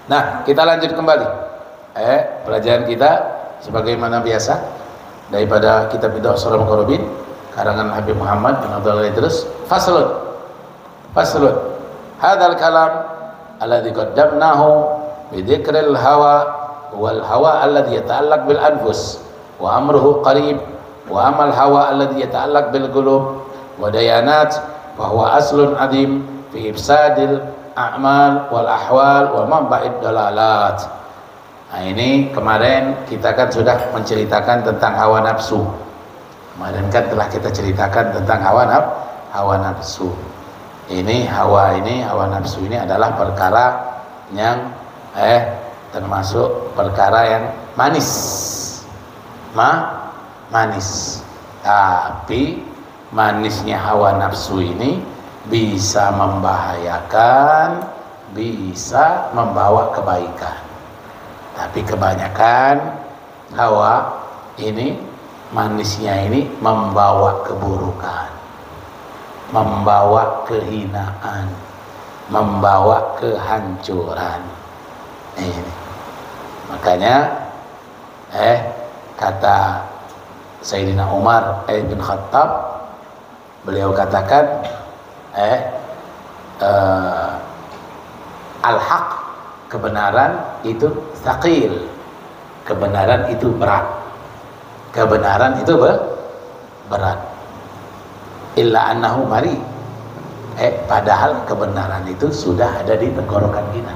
Nah, kita lanjut kembali pelajaran kita sebagaimana biasa daripada kitab Bid'ah Surah Muqarrabin karangan Habib Muhammad bin Abdullah Idris. Faslun hadzal kalam alladhi qaddamnahu bi dzikril hawa wal hawa alladhi yata'allaq bil anfus wa amruhu qarib wa amal hawa alladhi yata'allaq bil qulub wa dayanat wa huwa aslun adim fi ifsadil a'mal wal ahwal wa mamba'id dalalat. Nah, ini kemarin kita kan sudah menceritakan tentang hawa nafsu. Kemarin kan telah kita ceritakan tentang hawa nafsu. Ini hawa nafsu ini adalah perkara yang termasuk perkara yang manis. Manis. Tapi manisnya hawa nafsu ini bisa membahayakan, bisa membawa kebaikan. Tapi kebanyakan hawa ini manisnya ini membawa keburukan, membawa kehinaan, membawa kehancuran. Ini makanya kata Sayyidina Umar bin Khattab, beliau katakan al-haq, kebenaran itu thaqil, kebenaran itu berat, kebenaran itu berat. Illa annahu mari, padahal kebenaran itu sudah ada di tenggorokan kita,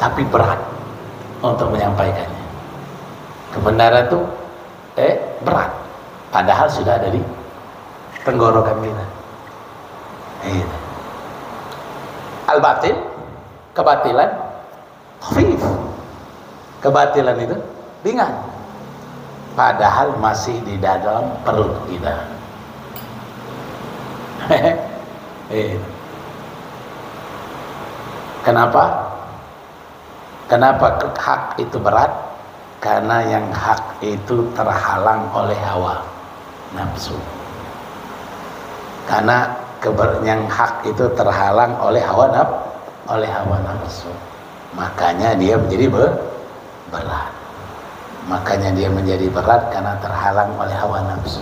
tapi berat untuk menyampaikannya. Kebenaran itu berat, padahal sudah ada di tenggorokan kita. Al-batil, kebatilan, khafif, kebatilan itu ringan, padahal masih di dalam perut kita. Kenapa? Kenapa hak itu berat? Karena yang hak itu terhalang oleh hawa nafsu. Karena yang hak itu terhalang oleh hawa nafsu, makanya dia menjadi berat. Makanya dia menjadi berat karena terhalang oleh hawa nafsu.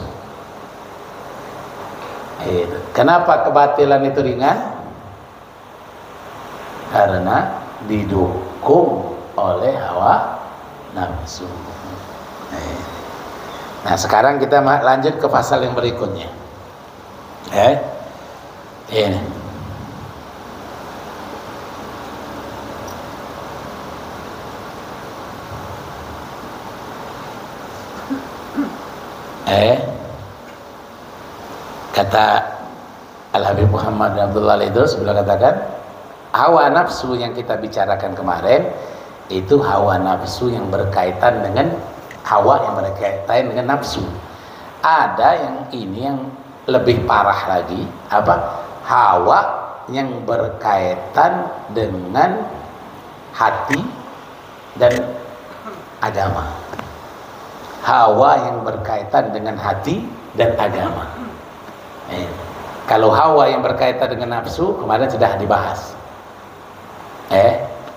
Kenapa kebatilan itu ringan? Karena didukung oleh hawa nafsu. Nah, sekarang kita lanjut ke pasal yang berikutnya. Ini kata Al-Habib Muhammad bin Abdullah Idris, beliau katakan hawa nafsu yang kita bicarakan kemarin itu hawa nafsu yang berkaitan dengan hawa, yang berkaitan dengan nafsu. Ada yang ini yang lebih parah lagi, apa? Hawa yang berkaitan dengan hati dan agama. Hawa yang berkaitan dengan hati dan agama. Kalau hawa yang berkaitan dengan nafsu kemarin sudah dibahas.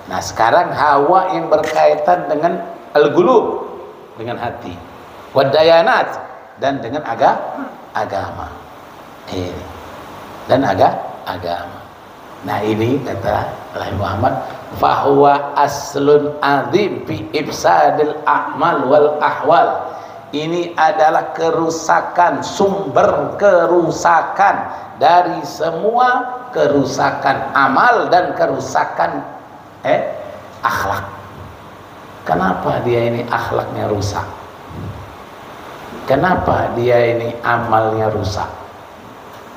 Nah, sekarang hawa yang berkaitan dengan al-qulub, dengan hati, wadayanat, dan dengan agama. Dan agama. Nah, ini kata Nabi Muhammad, fahuwa aslun azim fi ifsadil a'mal wal ahwal. Ini adalah kerusakan, sumber kerusakan dari semua kerusakan amal dan kerusakan akhlak. Kenapa dia ini akhlaknya rusak? Kenapa dia ini amalnya rusak?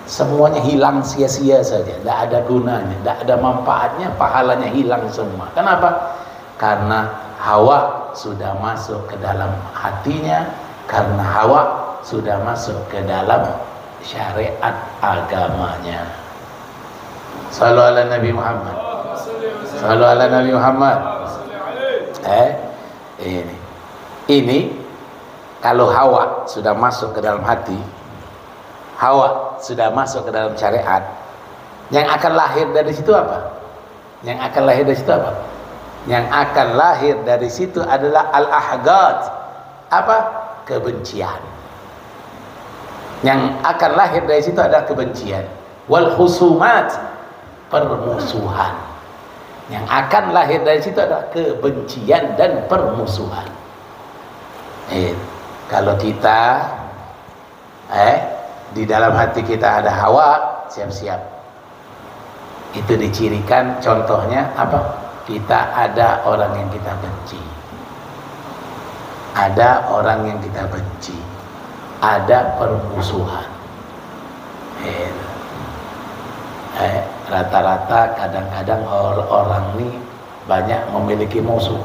Semuanya hilang sia-sia saja, tidak ada gunanya, tidak ada manfaatnya, pahalanya hilang semua. Kenapa? Karena hawa sudah masuk ke dalam hatinya, karena hawa sudah masuk ke dalam syariat agamanya. Sallu ala Nabi Muhammad. Sallu ala Nabi Muhammad. Ini kalau hawa sudah masuk ke dalam hati, hawa sudah masuk ke dalam syariat, yang akan lahir dari situ apa? Yang akan lahir dari situ apa? Yang akan lahir dari situ adalah al-ahqad. Apa? Kebencian. Yang akan lahir dari situ adalah kebencian. Wal khusumat, permusuhan. Yang akan lahir dari situ adalah kebencian dan permusuhan. Kalau kita di dalam hati kita ada hawa, siap-siap. Itu dicirikan, contohnya apa? Kita ada orang yang kita benci. Ada orang yang kita benci. Ada permusuhan. Rata-rata kadang-kadang orang ini banyak memiliki musuh.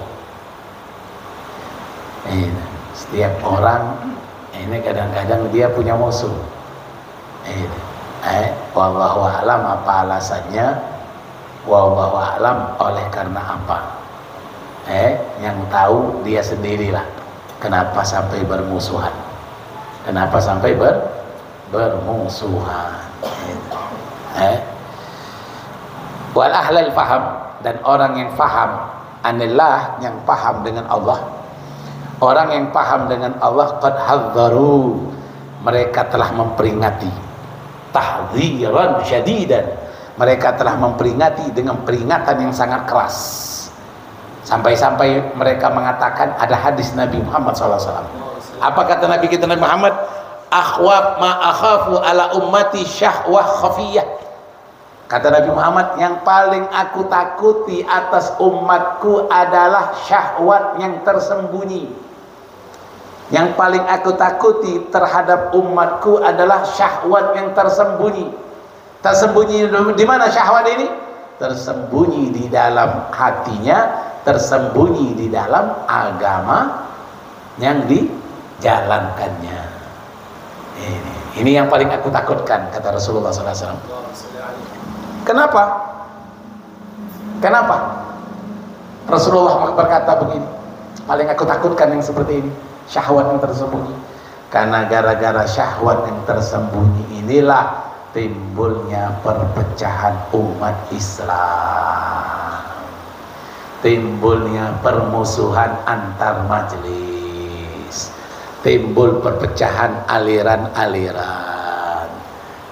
Setiap orang ini kadang-kadang dia punya musuh. Wallahu a'lam apa alasannya, wallahu a'lam oleh karena apa. Yang tahu dia sendirilah kenapa sampai bermusuhan, kenapa sampai bermusuhan. Wal ahlal faham, dan orang yang faham anillah, yang paham dengan Allah. Orang yang paham dengan Allah, qad hadzaru, mereka telah memperingati, tahdziran syadidan, mereka telah memperingati dengan peringatan yang sangat keras. Sampai-sampai mereka mengatakan, ada hadis Nabi Muhammad SAW. Apa kata Nabi kita Nabi Muhammad? Akhwaf ma akhafu ala ummati syahwah khafiyah. Kata Nabi Muhammad, yang paling aku takuti atas umatku adalah syahwat yang tersembunyi. Yang paling aku takuti terhadap umatku adalah syahwat yang tersembunyi. Tersembunyi di mana syahwat ini? Tersembunyi di dalam hatinya, tersembunyi di dalam agama yang dijalankannya. Ini yang paling aku takutkan, kata Rasulullah SAW. Kenapa? Kenapa Rasulullah berkata begini? Paling aku takutkan yang seperti ini, syahwat yang tersembunyi. Karena gara-gara syahwat yang tersembunyi inilah timbulnya perpecahan umat Islam, timbulnya permusuhan antar majelis, timbul perpecahan aliran-aliran,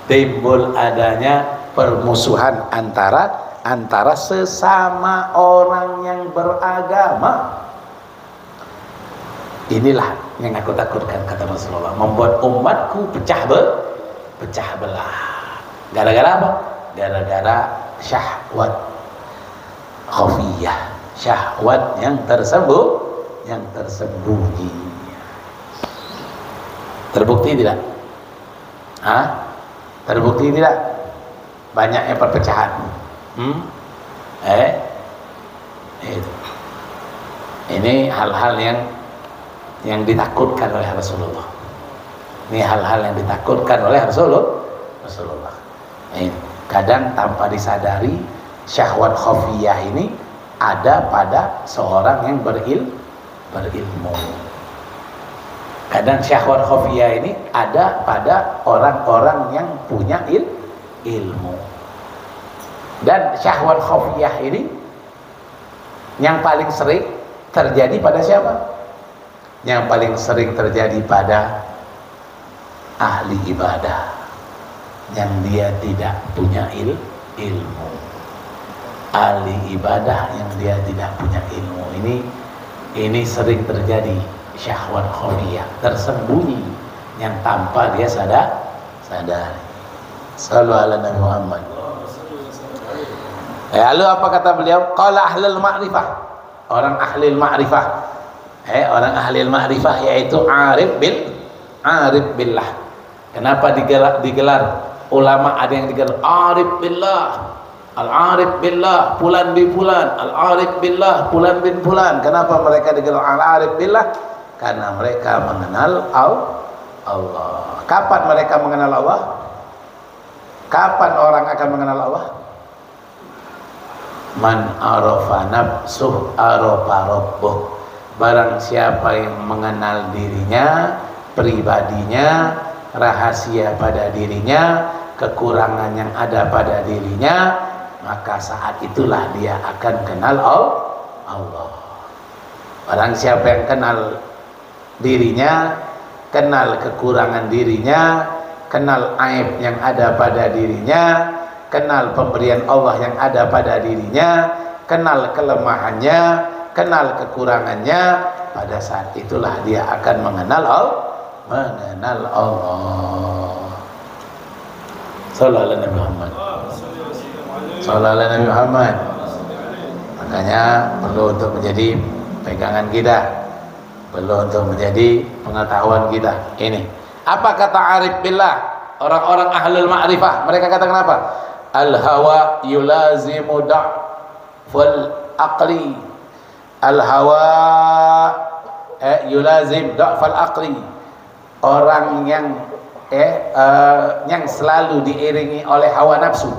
timbul adanya permusuhan antara sesama orang yang beragama. Inilah yang aku takutkan, kata Rasulullah, membuat umatku pecah belah. Gara-gara apa? Gara-gara syahwat khafiyah, syahwat yang tersembunyi. Terbukti tidak? Terbukti tidak? Banyaknya perpecahan. Ini hal-hal yang ditakutkan oleh Rasulullah. Ini hal-hal yang ditakutkan oleh Rasulullah. Kadang tanpa disadari syahwat khafiyah ini ada pada seorang yang berilmu. Kadang syahwat khafiyah ini ada pada orang-orang yang punya ilmu. Dan syahwat khafiyah ini yang paling sering terjadi pada siapa? Yang paling sering terjadi pada ahli ibadah yang dia tidak punya ilmu. Ahli ibadah yang dia tidak punya ilmu ini sering terjadi syahwat khafiyah tersembunyi yang tanpa dia sadari. Sallu ala Nabi Muhammad. Lalu apa kata beliau? Qala ahlul ma'rifah, orang ahli ma'rifah. Orang ahli ma'rifah yaitu arif billah. Kenapa digelar ulama? Ada yang digelar arif billah, al-arif billah, fulan bin fulan, al-arif billah, fulan bin fulan. Kenapa mereka digelar al-arif billah? Karena mereka mengenal Allah. Kapan mereka mengenal Allah? Kapan orang akan mengenal Allah? Man arafa nafsuh arafa rabbuh. Barang siapa yang mengenal dirinya, pribadinya, rahasia pada dirinya, kekurangan yang ada pada dirinya, maka saat itulah dia akan kenal Allah. Barang siapa yang kenal dirinya, kenal kekurangan dirinya, kenal aib yang ada pada dirinya, kenal pemberian Allah yang ada pada dirinya, kenal kelemahannya, kenal kekurangannya, pada saat itulah dia akan mengenal Allah. Sallallahu alaihi Muhammad. Sallallahu alaihi Muhammad. Makanya perlu untuk menjadi pegangan kita, perlu untuk menjadi pengetahuan kita. Ini apa kata arif billah, orang-orang ahlul ma'rifah, mereka katakan apa? Al hawa yulazimu da'ful aqli. Al hawa yulazim da'ful aqli. Orang yang selalu diiringi oleh hawa nafsu,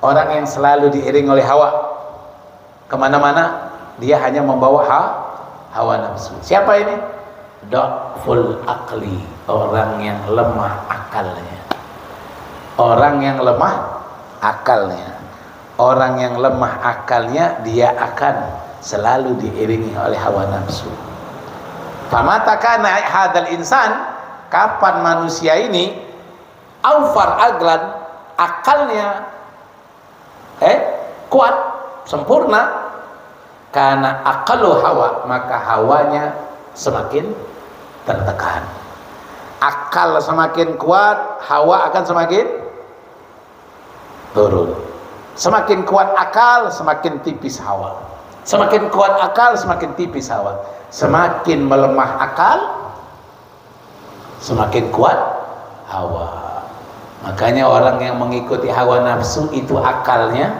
orang yang selalu diiringi oleh hawa, kemana-mana dia hanya membawa hawa nafsu. Siapa ini? Da'ful aqli, orang yang lemah akalnya. Orang yang lemah akalnya. Orang yang lemah akalnya, dia akan selalu diiringi oleh hawa nafsu. Famata kana hadal insan, kapan manusia ini aufar aglan, akalnya kuat, sempurna, karena aqallu hawa, maka hawanya semakin tertekan. Akal semakin kuat, hawa akan semakin turun. Semakin kuat akal, semakin tipis hawa. Semakin kuat akal, semakin tipis hawa. Semakin melemah akal, semakin kuat hawa. Makanya orang yang mengikuti hawa nafsu itu akalnya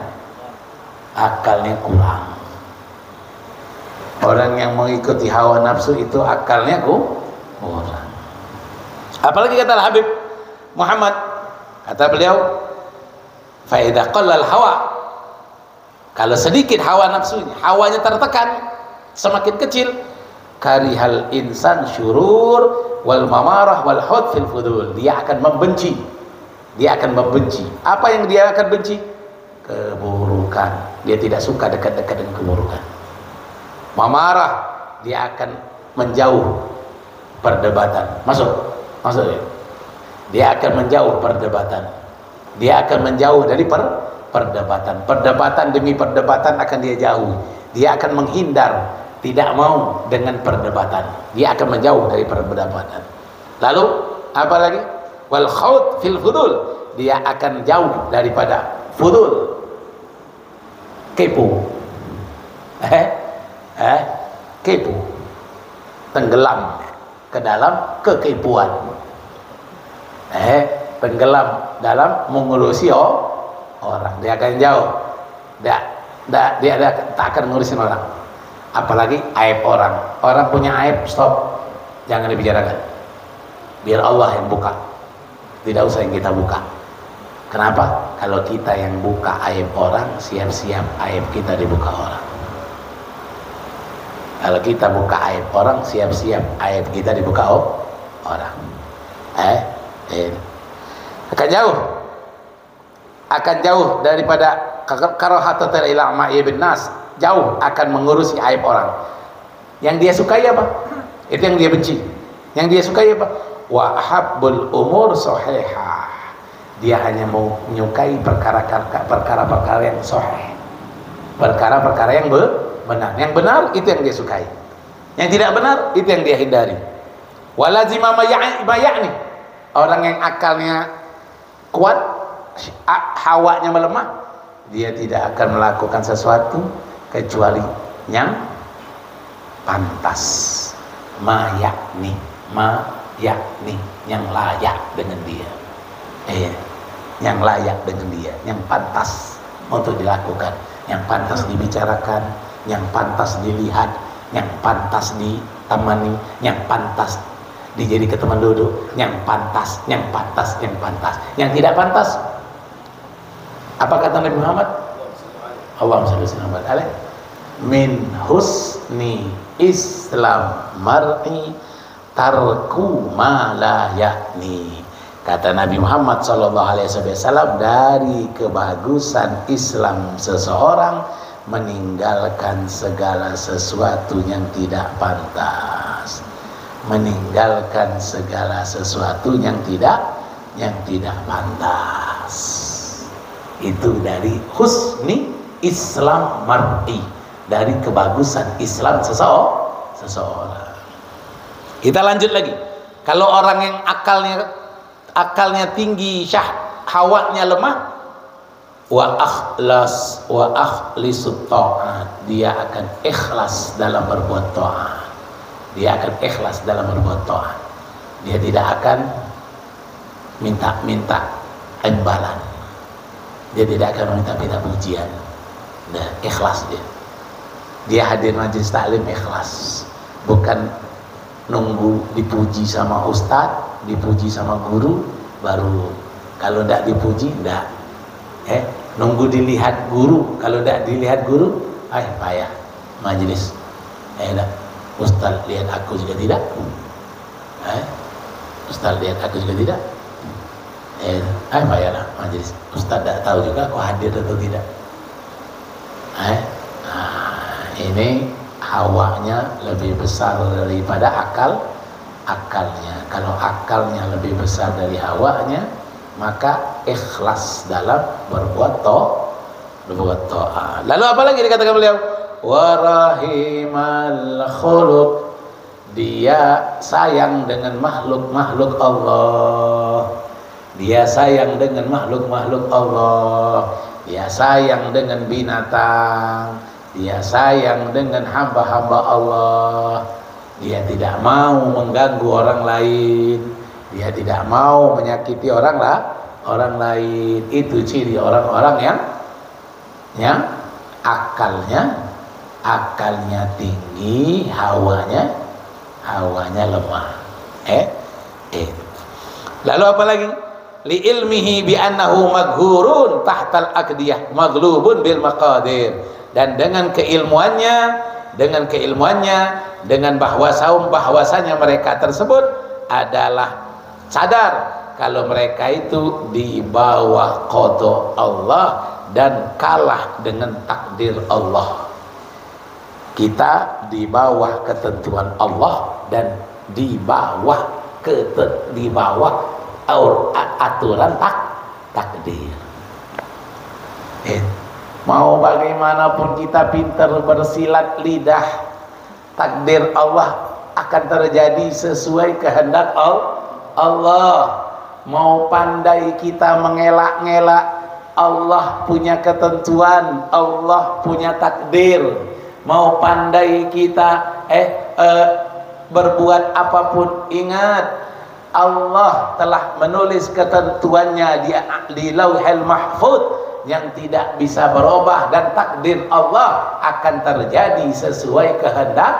kurang. Orang yang mengikuti hawa nafsu itu akalnya kurang. Apalagi kata Habib Muhammad, kata beliau, fa idza qallal hawa, kalau sedikit hawa nafsunya, hawanya tertekan, semakin kecil, karihal insan syurur wal mamarah wal hud fil fudul, dia akan membenci. Dia akan membenci. Apa yang dia akan benci? Keburukan. Dia tidak suka dekat-dekat dengan keburukan. Mamarah, dia akan menjauh perdebatan. Masuk ya. Dia akan menjauh perdebatan. Dia akan menjauh dari perdebatan. Perdebatan demi perdebatan akan dia jauh. Dia akan menghindar, tidak mau dengan perdebatan. Dia akan menjauh dari perdebatan. Lalu apa lagi? Wal khawd fil fudul, dia akan jauh daripada fudul, kepo. Kepo, tenggelam ke dalam kekepuan, tenggelam dalam mengurusi orang. Dia akan jauh, dia tak akan ngurusin orang. Apalagi aib orang. Orang punya aib, stop, jangan dibicarakan, biar Allah yang buka, tidak usah yang kita buka. Kenapa? Kalau kita yang buka aib orang, siap-siap aib kita dibuka orang. Kalau kita buka aib orang, siap-siap aib kita dibuka orang. Akan jauh daripada karahatul ilma ibn nas, jauh akan mengurusi aib orang. Yang dia sukai apa? Itu yang dia benci. Yang dia sukai apa? Wa habbul umur sahihah, dia hanya mau menyukai perkara-perkara yang sahih, perkara-perkara yang benar. Yang benar itu yang dia sukai, yang tidak benar itu yang dia hindari. Walazima mayani, orang yang akalnya kuat, hawanya melemah, dia tidak akan melakukan sesuatu kecuali yang pantas, mayakni yang layak dengan dia, yang layak dengan dia, yang pantas untuk dilakukan, yang pantas dibicarakan, yang pantas dilihat, yang pantas ditemani, yang pantas dijadikan teman duduk, yang pantas. Yang tidak pantas, apa kata Nabi Muhammad? Allahumma shalli wa sallim. Min husni Islam mar'i tarku ma la yakni. Kata Nabi Muhammad SAW, dari kebagusan Islam seseorang meninggalkan segala sesuatu yang tidak pantas, meninggalkan segala sesuatu yang tidak pantas. Itu dari husni Islam mar'i, dari kebagusan Islam seseorang. Kita lanjut lagi. Kalau orang yang akalnya tinggi, hawanya lemah, wa akhlisut ta'at, dia akan ikhlas dalam berbuat ta'at. Dia akan ikhlas dalam berbuat ta'at. Dia tidak akan minta imbalan. Dia tidak akan minta pujian. Nah, ikhlas dia. Dia hadir majelis taklim ikhlas. Bukan nunggu dipuji sama ustadz, dipuji sama guru, baru kalau tidak dipuji tidak. Nunggu dilihat guru, kalau tidak dilihat guru, payah majelis. Ustadz lihat aku juga tidak. Ustadz lihat aku juga tidak. Payahlah majelis. Ustadz tidak tahu juga aku hadir atau tidak. Ini hawanya lebih besar daripada akalnya. Kalau akalnya lebih besar dari hawanya, maka ikhlas dalam berbuat ta'at. Lalu apa lagi dikatakan beliau? Warahimal khuluq, dia sayang dengan makhluk-makhluk Allah. Dia sayang dengan makhluk-makhluk Allah. Dia sayang dengan binatang. Dia sayang dengan hamba-hamba Allah. Dia tidak mau mengganggu orang lain. Dia tidak mau menyakiti orang lain. Itu ciri orang-orang yang akalnya tinggi, hawanya lemah. Lalu apa lagi? Li ilmihi bi annahu maghurun tahtal aqdiyah maghlubun bil maqadir. Dan dengan keilmuannya, dengan bahwasanya mereka tersebut adalah sadar kalau mereka itu di bawah qada Allah dan kalah dengan takdir Allah. Kita di bawah ketentuan Allah dan di bawah aturan takdir. Mau bagaimanapun kita pintar bersilat lidah, takdir Allah akan terjadi sesuai kehendak Allah. Mau pandai kita mengelak-ngelak, Allah punya ketentuan, Allah punya takdir. Mau pandai kita berbuat apapun, ingat Allah telah menulis ketentuannya di Lauhul Mahfuz yang tidak bisa berubah, dan takdir Allah akan terjadi sesuai kehendak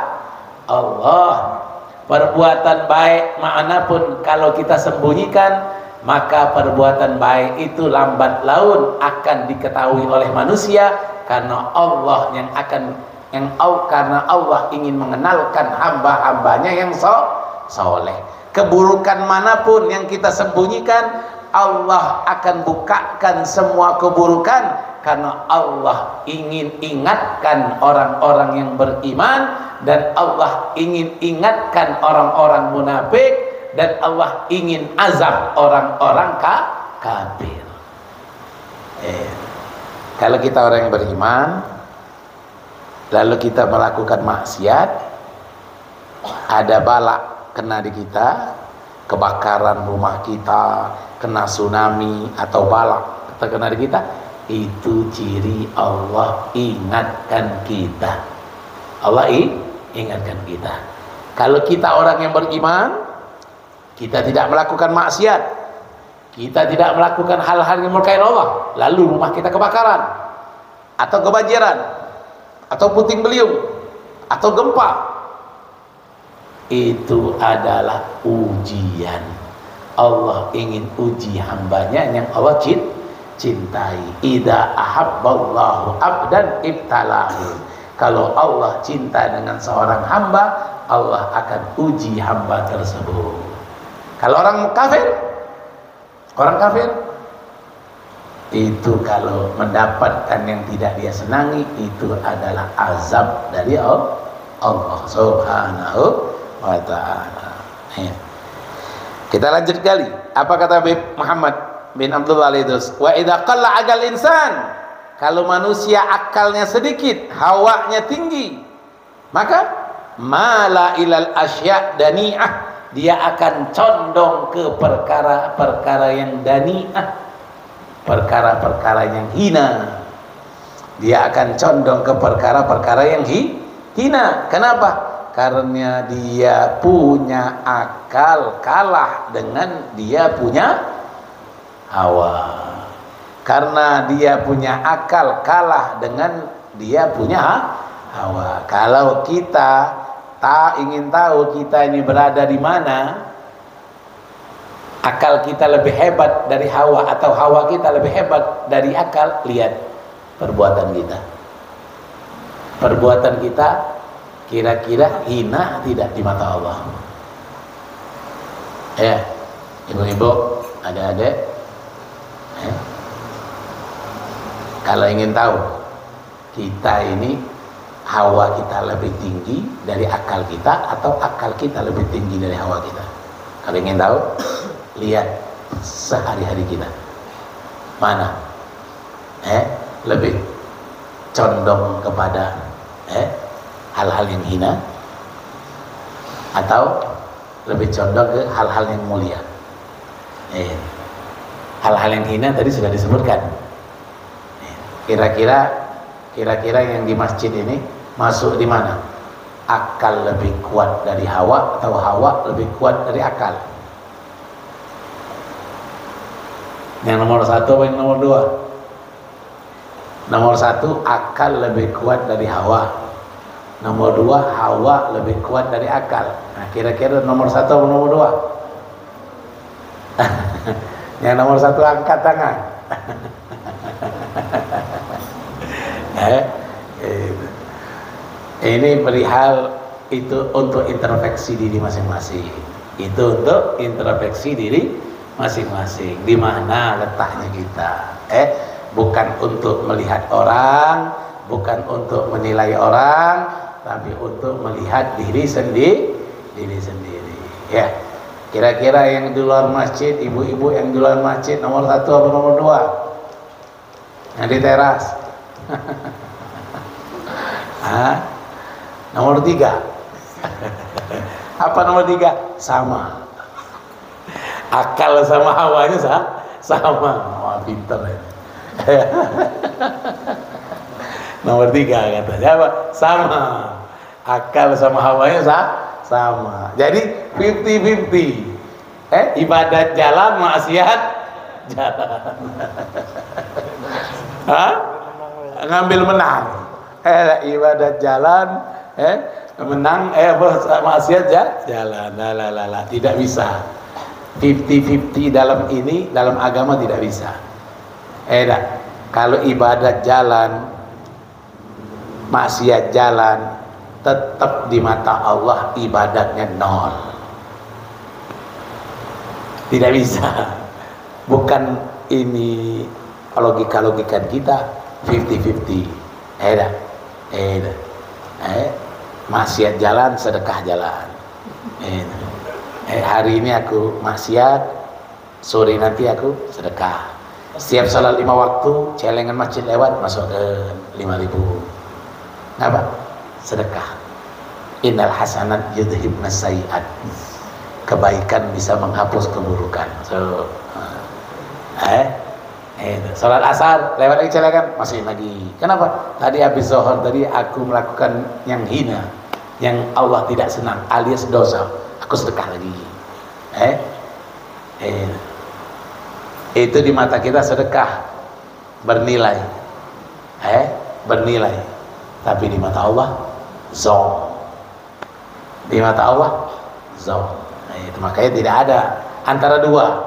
Allah. Perbuatan baik manapun kalau kita sembunyikan, maka perbuatan baik itu lambat laun akan diketahui oleh manusia, karena Allah karena Allah ingin mengenalkan hamba-hambanya yang soleh. Keburukan manapun yang kita sembunyikan, Allah akan bukakan semua keburukan, karena Allah ingin ingatkan orang-orang yang beriman, dan Allah ingin ingatkan orang-orang munafik, dan Allah ingin azab orang-orang kafir. Kalau kita orang yang beriman, lalu kita melakukan maksiat, ada bala kena di kita, kebakaran rumah kita, kena tsunami atau bala terkena di kita, itu ciri Allah ingatkan kita. Allah ingatkan kita. Kalau kita orang yang beriman, kita tidak melakukan maksiat, kita tidak melakukan hal-hal yang murkai Allah, lalu rumah kita kebakaran atau kebanjiran atau puting beliung atau gempa, itu adalah ujian. Allah ingin uji hambanya yang Allah cintai. Idza ahabballahu abdan ibtalahu. Kalau Allah cinta dengan seorang hamba, Allah akan uji hamba tersebut. Kalau orang kafir, Orang kafir itu kalau mendapatkan yang tidak dia senangi, itu adalah azab dari Allah Subhanahu wa ta'ala. Ya. Kita lanjut kali. Apa kata Habib Muhammad bin Abdullah Al-Idrus? Wa idza qalla akal insan, kalau manusia akalnya sedikit, hawanya tinggi, maka mala ilal asya' dani'ah, dia akan condong ke perkara-perkara yang dani'ah, perkara-perkara yang hina. Dia akan condong ke perkara-perkara yang hina. Kenapa? Karena dia punya akal kalah dengan dia punya hawa. Karena dia punya akal kalah dengan dia punya hawa. Kalau kita tak ingin tahu kita ini berada di mana, akal kita lebih hebat dari hawa atau hawa kita lebih hebat dari akal, lihat perbuatan kita. Perbuatan kita kira-kira hina tidak di mata Allah? Ya, ibu-ibu, adik-adik, ya. Kalau ingin tahu kita ini hawa kita lebih tinggi dari akal kita atau akal kita lebih tinggi dari hawa kita, kalau ingin tahu, lihat sehari-hari kita mana lebih condong kepada hal-hal yang hina atau lebih condong ke hal-hal yang mulia. Hal-hal yang hina tadi sudah disebutkan. Kira-kira yang di masjid ini masuk di mana? Akal lebih kuat dari hawa atau hawa lebih kuat dari akal? Yang nomor satu atau yang nomor dua? Nomor satu, akal lebih kuat dari hawa. Nomor dua, hawa lebih kuat dari akal. Nah, kira-kira nomor satu atau nomor dua? Yang nomor satu angkat tangan. Ini perihal itu untuk introspeksi diri masing-masing. Itu untuk introspeksi diri masing-masing. Di mana letaknya kita? Bukan untuk melihat orang, bukan untuk menilai orang, tapi untuk melihat diri sendiri. Ya, kira-kira yang di luar masjid, ibu-ibu yang di luar masjid, nomor satu atau nomor dua? Yang di teras. Nomor tiga. Apa nomor tiga? Sama. Akal sama hawanya sama. Wah, pinter ya. Nomor tiga katanya apa? Sama. Akal sama hawanya sama. Jadi 50-50. Ibadat jalan, maksiat jalan. Ngambil menang. Ibadat jalan, menang, maksiat jalan. Lah. Tidak bisa. 50-50 dalam ini, dalam agama tidak bisa. Kalau ibadat jalan, maksiat jalan, tetap di mata Allah ibadatnya nol. Tidak bisa. Bukan ini logika-logikan kita 50-50. Maksiat jalan, sedekah jalan. Hari ini aku maksiat, sore nanti aku sedekah. Setiap salat 5 waktu, celengan masjid lewat, masuk ke 5.000. Apa? Sedekah. Innal hasanat yudhibnas sayyi'at. Kebaikan bisa menghapus keburukan. Salat asar lewat lagi celengan, masih lagi. Kenapa? Tadi habis zuhur tadi aku melakukan yang hina, yang Allah tidak senang, alias dosa. Aku sedekah lagi. Itu di mata kita sedekah bernilai. Bernilai. Tapi di mata Allah zon. Di mata Allah zon. Itu makanya tidak ada antara dua,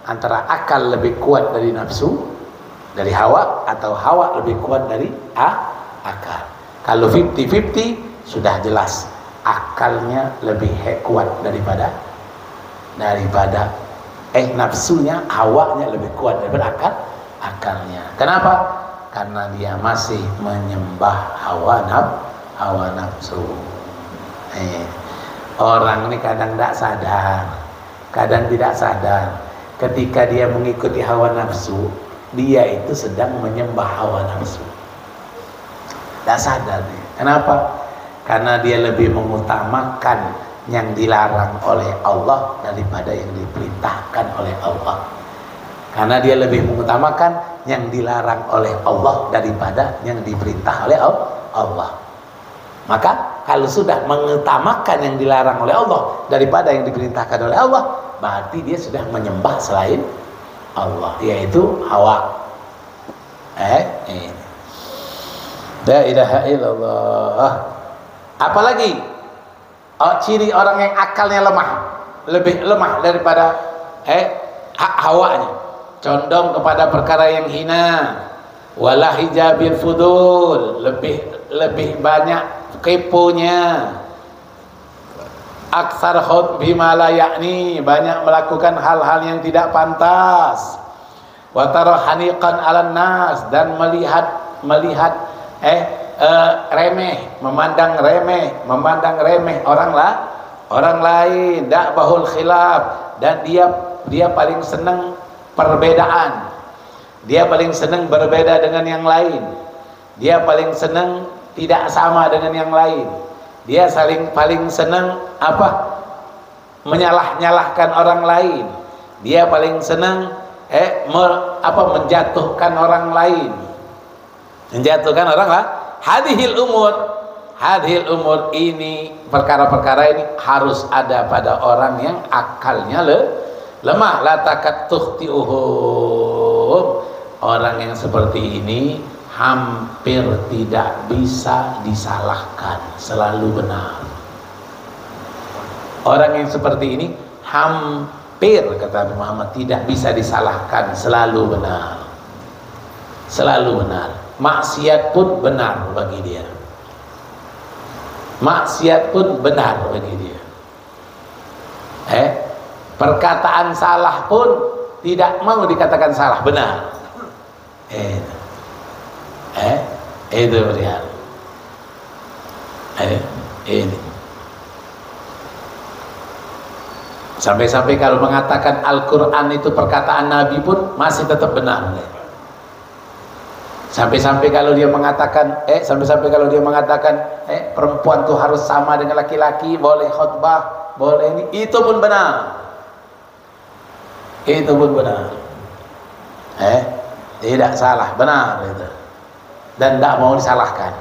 antara akal lebih kuat dari nafsu, dari hawa, atau hawa lebih kuat dari akal. Kalau 50-50 sudah jelas akalnya lebih kuat daripada nafsunya, hawanya lebih kuat daripada akalnya. Kenapa? Karena dia masih menyembah hawa nafsu. Orang ini kadang tidak sadar, kadang tidak sadar. Ketika dia mengikuti hawa nafsu, dia itu sedang menyembah hawa nafsu. Tidak sadar dia. Kenapa? Karena dia lebih mengutamakan yang dilarang oleh Allah daripada yang diperintahkan oleh Allah. Karena dia lebih mengutamakan yang dilarang oleh Allah daripada yang diperintah oleh Allah. Maka kalau sudah mengutamakan yang dilarang oleh Allah daripada yang diperintahkan oleh Allah, berarti dia sudah menyembah selain Allah, yaitu hawa. La ilaha illallah. Apalagi ciri orang yang akalnya lemah, lebih lemah daripada hawanya, condong kepada perkara yang hina, wala hijabil fudul, lebih banyak keponya, aksar khut bima la yakni, banyak melakukan hal-hal yang tidak pantas, wa tarahaniqan 'alan nas, dan melihat remeh, memandang remeh orang lain, da'bahul khilaf, dan dia paling senang perbedaan, dia paling senang berbeda dengan yang lain, dia paling senang tidak sama dengan yang lain, dia paling senang menyalah-nyalahkan orang lain, dia paling senang menjatuhkan orang lain, hadhil umur ini, perkara-perkara ini harus ada pada orang yang akalnya lemah. La takat tukhti'uhum, orang yang seperti ini hampir tidak bisa disalahkan, selalu benar. Orang yang seperti ini hampir, kata Nabi Muhammad, tidak bisa disalahkan, selalu benar, selalu benar. Maksiat pun benar bagi dia, maksiat pun benar bagi dia. Perkataan salah pun tidak mau dikatakan salah, benar. Itu dia. Ini. Sampai-sampai kalau mengatakan Al-Quran itu perkataan Nabi pun masih tetap benar. Sampai-sampai kalau dia mengatakan perempuan tuh harus sama dengan laki-laki, boleh khutbah, boleh ini, itu pun benar. Itu pun benar. Tidak salah, benar itu. Dan tidak mau disalahkan.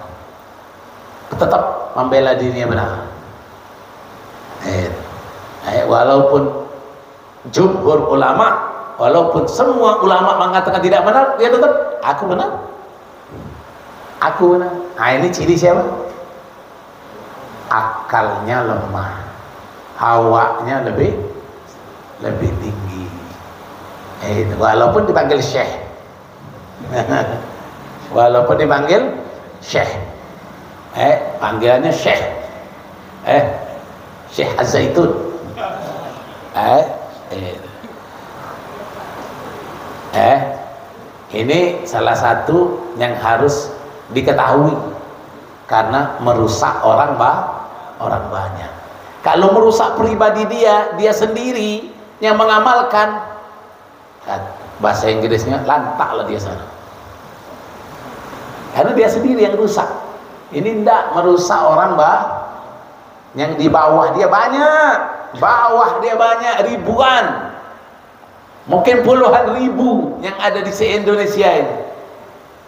Tetap membela dirinya benar. Walaupun jumhur ulama, walaupun semua ulama mengatakan tidak benar, dia tetap aku benar. Aku benar. Nah, ini ciri siapa? Akalnya lemah, hawanya lebih tinggi. Walaupun dipanggil syekh, walaupun dipanggil syekh, panggilannya syekh, Syekh Az-Zaitun. Ini salah satu yang harus diketahui, karena merusak orang banyak. Kalau merusak pribadi dia sendiri yang mengamalkan, bahasa Inggrisnya lantaklah dia sana, karena dia sendiri yang rusak. Ini tidak merusak orang yang di bawah dia banyak, ribuan, mungkin puluhan ribu yang ada di se-Indonesia ini.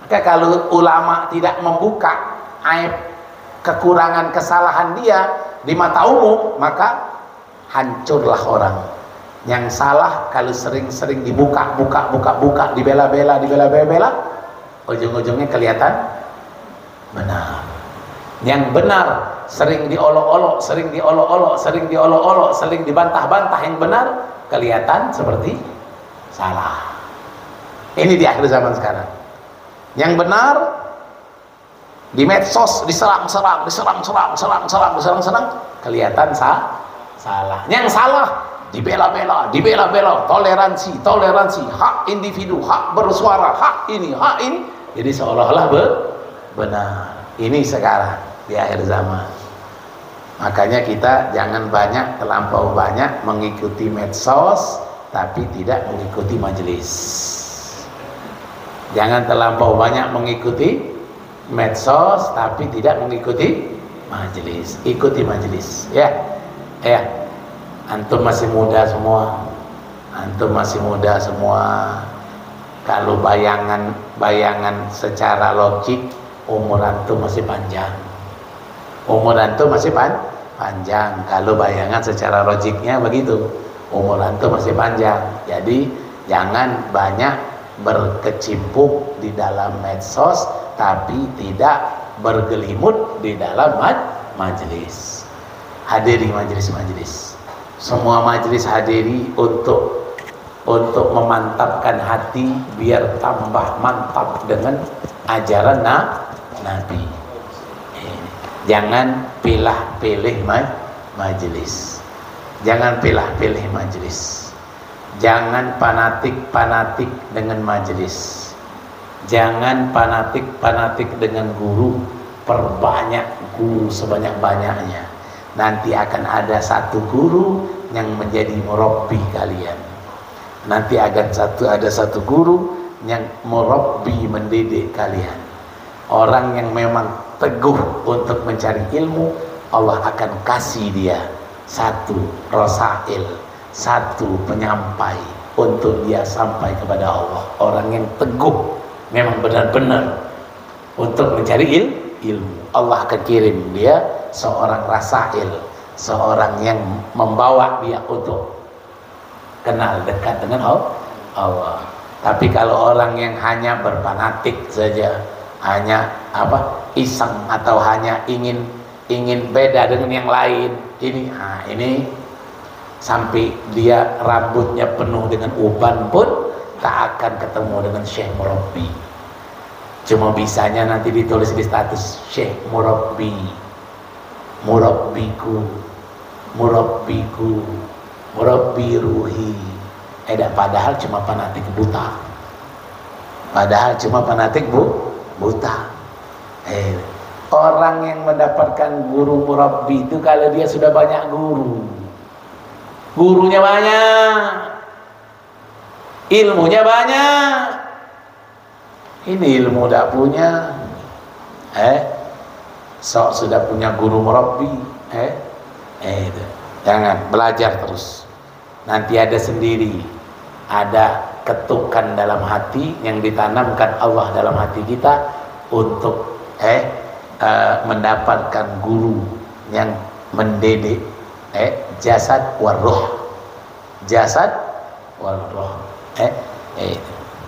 Maka kalau ulama tidak membuka aib, kekurangan, kesalahan dia di mata umum, maka hancurlah orang. Yang salah kalau sering-sering dibuka, dibela-bela, ujung-ujungnya kelihatan benar. Yang benar sering diolok-olok, sering dibantah-bantah, yang benar kelihatan seperti salah. Ini di akhir zaman sekarang. Yang benar di medsos diserang, kelihatan salah. Yang salah dibela-bela, dibela-bela, toleransi, hak individu, hak bersuara, hak ini. Jadi seolah-olah benar. Ini sekarang di akhir zaman. Makanya kita jangan terlampau banyak mengikuti medsos, tapi tidak mengikuti majelis. Jangan terlampau banyak mengikuti medsos, tapi tidak mengikuti majelis. Ikuti majelis, ya. Antum masih muda semua. Kalau bayangan secara logik, umur antum masih panjang. Kalau bayangan secara logiknya begitu, umur antum masih panjang. Jadi jangan banyak berkecimpung di dalam medsos, tapi tidak bergelimut di dalam majelis. Hadiri majelis. Semua majelis hadiri untuk memantapkan hati biar tambah mantap dengan ajaran Nabi. Jangan pilih-pilih majelis. Jangan fanatik dengan majelis. Jangan fanatik dengan guru. Perbanyak guru sebanyak-banyaknya. Nanti akan ada satu guru yang menjadi murabbi kalian. Nanti akan ada satu guru yang murabbi, mendidik kalian. Orang yang memang teguh untuk mencari ilmu, Allah akan kasih dia satu rosail, satu penyampai untuk dia sampai kepada Allah. Orang yang teguh memang benar-benar untuk mencari ilmu, Allah akan kirim dia seorang rasail, seorang yang membawa dia untuk kenal dekat dengan Allah. Tapi kalau orang yang hanya berfanatik saja, hanya iseng, atau hanya ingin beda dengan yang lain, ini sampai dia rambutnya penuh dengan uban pun tak akan ketemu dengan Syekh Murabbi. Cuma bisanya nanti ditulis di status Syekh Murabbi, murabbiku, murabbi ruhi. Padahal cuma fanatik buta. Orang yang mendapatkan guru murabbi itu kalau dia sudah banyak gurunya banyak, ilmunya banyak. Ini ilmu tidak punya, sok sudah punya guru murabbi, jangan, belajar terus. Nanti ada sendiri, ada ketukan dalam hati yang ditanamkan Allah dalam hati kita untuk mendapatkan guru yang mendidik jasad war ruh,